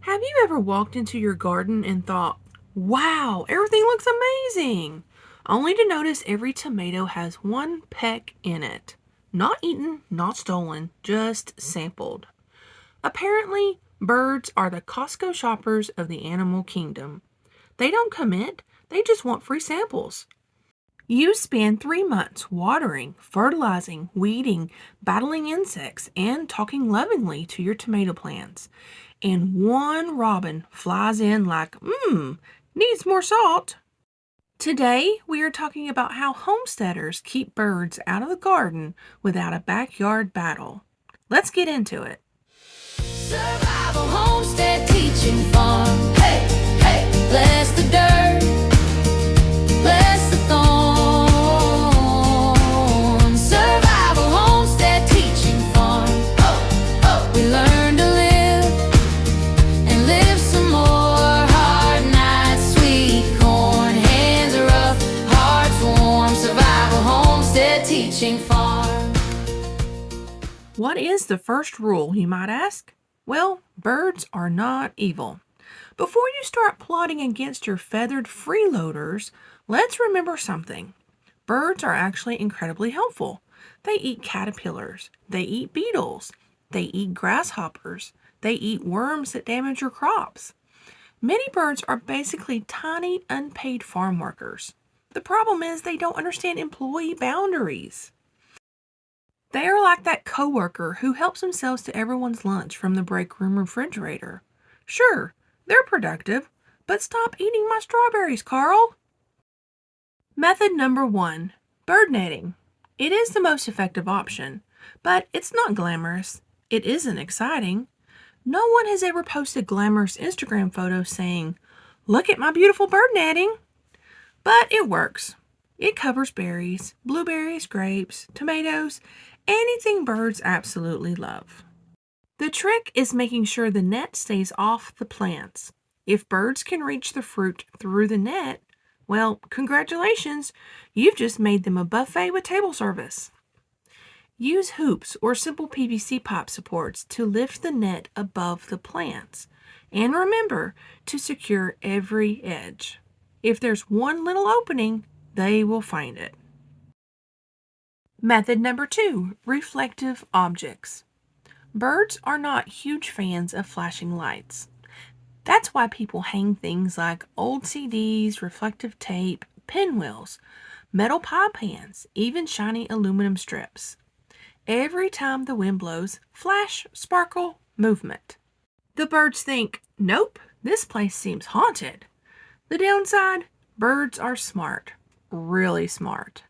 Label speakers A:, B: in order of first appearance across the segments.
A: Have you ever walked into your garden and thought, wow, everything looks amazing? Only to notice every tomato has one peck in it. Not eaten, not stolen, just sampled. Apparently, birds are the Costco shoppers of the animal kingdom. They don't commit, they just want free samples. You spend 3 months watering, fertilizing, weeding, battling insects, and talking lovingly to your tomato plants. And one robin flies in like, needs more salt. Today, we are talking about how homesteaders keep birds out of the garden without a backyard battle. Let's get into it.
B: Survival homestead teaching farm. Hey, hey, bless the dirt, bless the thorn. Survival homestead teaching farm. Oh, oh, we learn to live and live some more. Hard nights, sweet corn, hands are rough, hearts warm. Survival homestead teaching farm.
A: What is the first rule, you might ask? Well, birds are not evil. Before you start plotting against your feathered freeloaders, let's remember something. Birds are actually incredibly helpful. They eat caterpillars, they eat beetles, they eat grasshoppers, they eat worms that damage your crops. Many birds are basically tiny, unpaid farm workers. The problem is they don't understand employee boundaries. They are like that coworker who helps themselves to everyone's lunch from the break room refrigerator. Sure, they're productive, but stop eating my strawberries, Carl. Method number 1, bird netting. It is the most effective option, but it's not glamorous. It isn't exciting. No one has ever posted glamorous Instagram photos saying, "Look at my beautiful bird netting." But it works. It covers berries, blueberries, grapes, tomatoes, anything birds absolutely love. The trick is making sure the net stays off the plants. If birds can reach the fruit through the net, well, congratulations, you've just made them a buffet with table service. Use hoops or simple PVC pipe supports to lift the net above the plants. And remember to secure every edge. If there's one little opening, they will find it. Method number 2, reflective objects. Birds are not huge fans of flashing lights. That's why people hang things like old CDs, reflective tape, pinwheels, metal pie pans, even shiny aluminum strips. Every time the wind blows, flash, sparkle, movement. The birds think, nope, this place seems haunted. The downside, birds are smart, really smart.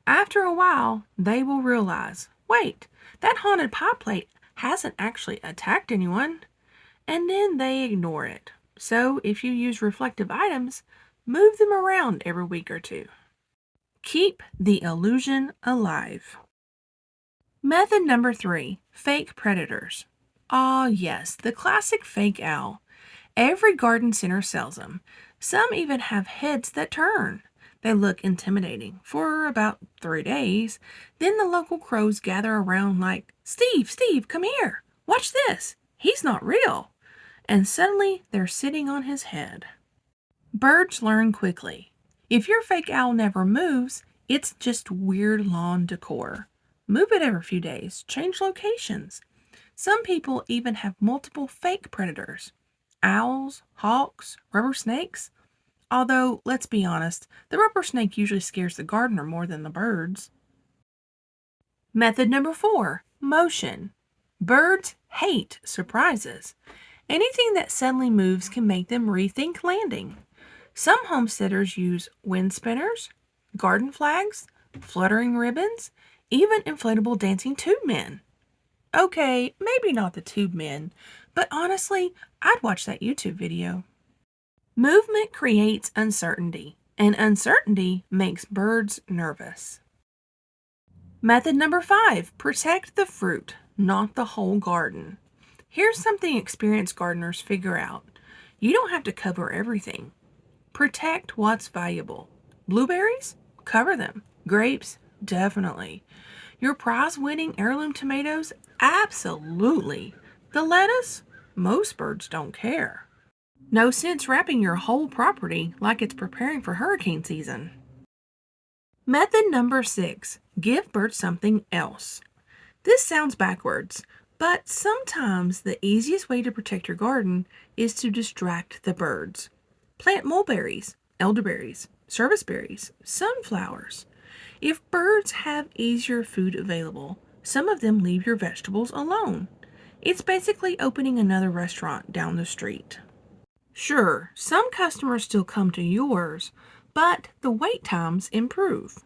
A: After a while, they will realize, wait, that haunted pie plate hasn't actually attacked anyone. And then they ignore it. So if you use reflective items, move them around every week or two. Keep the illusion alive. Method number 3, fake predators. Ah, yes, the classic fake owl. Every garden center sells them. Some even have heads that turn. They look intimidating for about 3 days. Then the local crows gather around like, Steve, come here. Watch this. He's not real. And suddenly they're sitting on his head. Birds learn quickly. If your fake owl never moves, it's just weird lawn decor. Move it every few days. Change locations. Some people even have multiple fake predators. Owls, hawks, rubber snakes. Although, let's be honest, the rubber snake usually scares the gardener more than the birds. Method number 4, motion. Birds hate surprises. Anything that suddenly moves can make them rethink landing. Some homesteaders use wind spinners, garden flags, fluttering ribbons, even inflatable dancing tube men. Okay, maybe not the tube men, but honestly, I'd watch that YouTube video. Movement creates uncertainty, and uncertainty makes birds nervous. Method number 5, protect the fruit, not the whole garden. Here's something experienced gardeners figure out. You don't have to cover everything. Protect what's valuable. Blueberries? Cover them. Grapes? Definitely. Your prize-winning heirloom tomatoes? Absolutely. The lettuce? Most birds don't care. No sense wrapping your whole property like it's preparing for hurricane season. Method number 6, give birds something else. This sounds backwards, but sometimes the easiest way to protect your garden is to distract the birds. Plant mulberries, elderberries, serviceberries, sunflowers. If birds have easier food available, some of them leave your vegetables alone. It's basically opening another restaurant down the street. Sure, some customers still come to yours, but the wait times improve.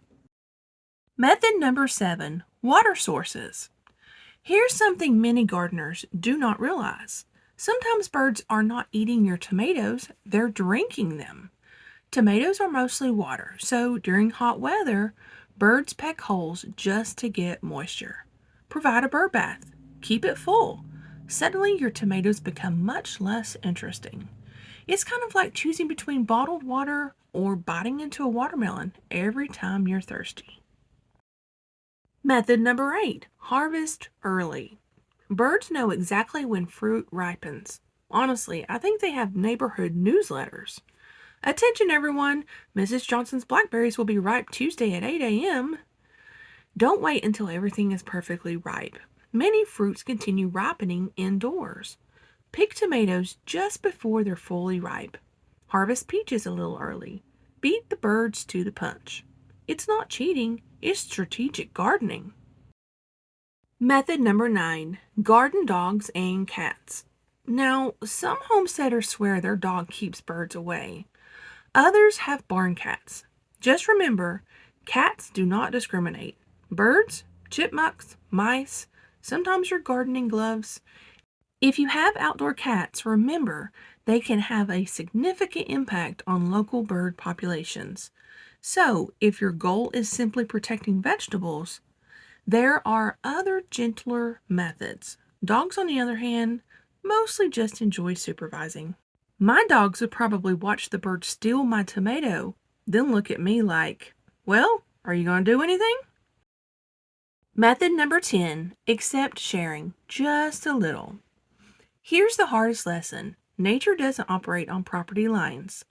A: Method number 7, water sources. Here's something many gardeners do not realize. Sometimes birds are not eating your tomatoes, they're drinking them. Tomatoes are mostly water, so during hot weather, birds peck holes just to get moisture. Provide a bird bath. Keep it full. Suddenly, your tomatoes become much less interesting. It's kind of like choosing between bottled water or biting into a watermelon every time you're thirsty. Method number 8, harvest early. Birds know exactly when fruit ripens. Honestly, I think they have neighborhood newsletters. Attention everyone, Mrs. Johnson's blackberries will be ripe Tuesday at 8 a.m. Don't wait until everything is perfectly ripe. Many fruits continue ripening indoors. Pick tomatoes just before they're fully ripe. Harvest peaches a little early. Beat the birds to the punch. It's not cheating, it's strategic gardening. Method number 9, garden dogs and cats. Now, some homesteaders swear their dog keeps birds away. Others have barn cats. Just remember, cats do not discriminate. Birds, chipmunks, mice, sometimes your gardening gloves. If you have outdoor cats, remember they can have a significant impact on local bird populations. So, if your goal is simply protecting vegetables, there are other gentler methods. Dogs, on the other hand, mostly just enjoy supervising. My dogs would probably watch the bird steal my tomato, then look at me like, well, are you going to do anything? Method number 10, accept sharing, just a little. Here's the hardest lesson. Nature doesn't operate on property lines.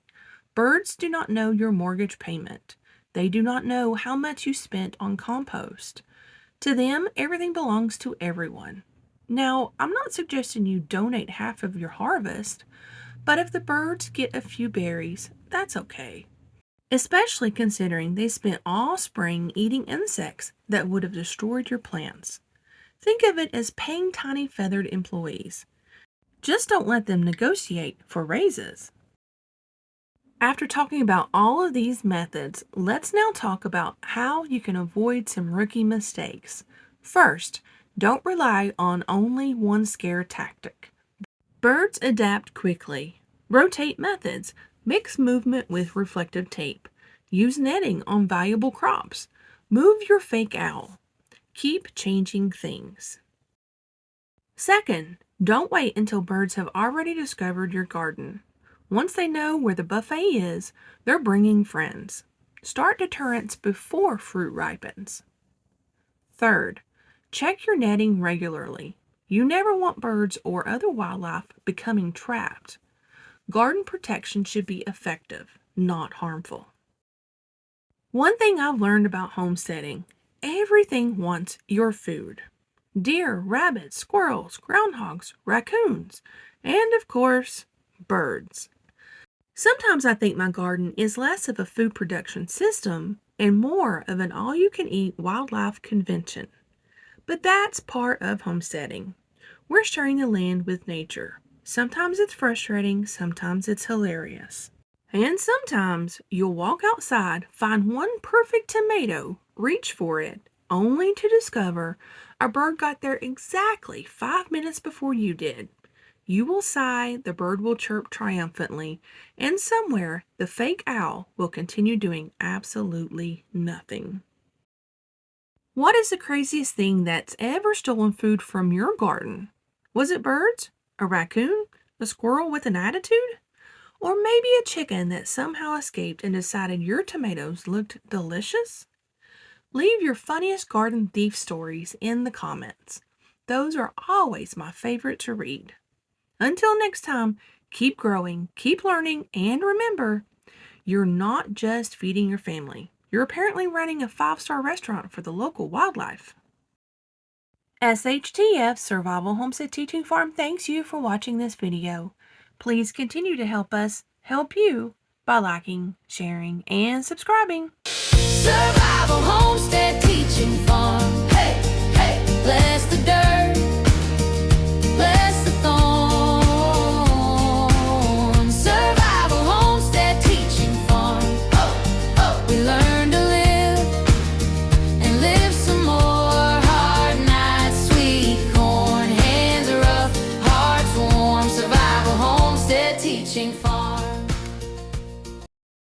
A: Birds do not know your mortgage payment. They do not know how much you spent on compost. To them, everything belongs to everyone. Now, I'm not suggesting you donate half of your harvest, but if the birds get a few berries, that's okay. Especially considering they spent all spring eating insects that would have destroyed your plants. Think of it as paying tiny feathered employees. Just don't let them negotiate for raises. After talking about all of these methods, let's now talk about how you can avoid some rookie mistakes. First, don't rely on only one scare tactic. Birds adapt quickly. Rotate methods. Mix movement with reflective tape. Use netting on valuable crops. Move your fake owl. Keep changing things. Second, don't wait until birds have already discovered your garden. Once they know where the buffet is, they're bringing friends. Start deterrents before fruit ripens. Third, check your netting regularly. You never want birds or other wildlife becoming trapped. Garden protection should be effective, not harmful. One thing I've learned about homesteading, everything wants your food. Deer, rabbits, squirrels, groundhogs, raccoons, and of course, birds. Sometimes I think my garden is less of a food production system and more of an all-you-can-eat wildlife convention. But that's part of homesteading. We're sharing the land with nature. Sometimes it's frustrating, sometimes it's hilarious. And sometimes you'll walk outside, find one perfect tomato, reach for it, only to discover a bird got there exactly 5 minutes before you did. You will sigh, the bird will chirp triumphantly, and somewhere the fake owl will continue doing absolutely nothing. What is the craziest thing that's ever stolen food from your garden? Was it birds? A raccoon? A squirrel with an attitude? Or maybe a chicken that somehow escaped and decided your tomatoes looked delicious? Leave your funniest garden thief stories in the comments. Those are always my favorite to read. Until next time, keep growing, keep learning, and remember, you're not just feeding your family. You're apparently running a 5-star restaurant for the local wildlife. SHTF Survival Homestead Teaching Farm thanks you for watching this video. Please continue to help us help you by liking, sharing, and subscribing.
B: Survival home.